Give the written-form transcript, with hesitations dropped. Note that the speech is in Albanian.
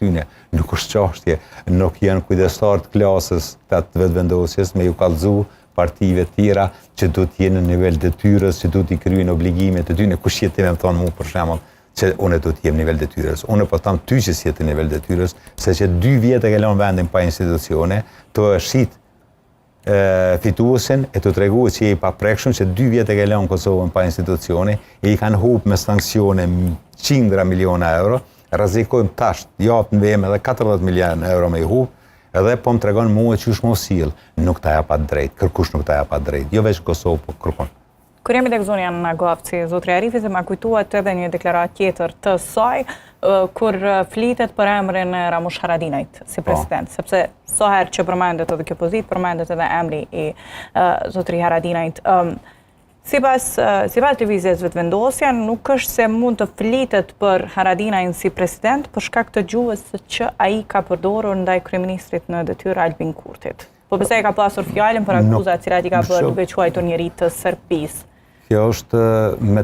tyne. Nuk është çështje, nuk janë kujdestar të klasës të vetëvendosjes me ju kallëzu partive tjera që do të jenë në nivel detyrës, që do t'i kryejnë obligimet e tyre. Kush jetë me më thonë mu për shembull që unë do të jem nivel detyrës. Unë po tham ty që si jetë nivel detyrës, se që 2 vjet e kalon vendin pa institucione, të shit fituesin e të tregu që je i paprekshëm që 2 vjet e kalon Kosovën pa institucione, e i kanë hub me sanksione qindra miliona euro, rrezikojmë tash, japën vëmë edhe 40 milion euro me i hub, edhe po më tregon mua që është mos sill, nuk ta japat drejt, kërkush nuk ta japat drejt, jo veç Kosovë, po kërkon. Kur jemi tek zonja në Gavci, zotri Arifi, se ma kujtuat edhe një deklarat tjetër të saj, kur flitet për emrin e Ramush Haradinajt si president, sepse sa herë që përmendet edhe kjo pozitë, përmendet edhe emri i zotri Haradinajt. Sipas lëvizjes vetëvendosja, nuk është se mund të flitet për Haradinajn si president për shkak të gjuhës që ai ka përdorur ndaj kryeministrit në detyrë Albin Kurtit. Po pse e ka pasur fjalën për akuzat cilat i ka bërë duke quajtur njëri të Serbisë. Kjo është me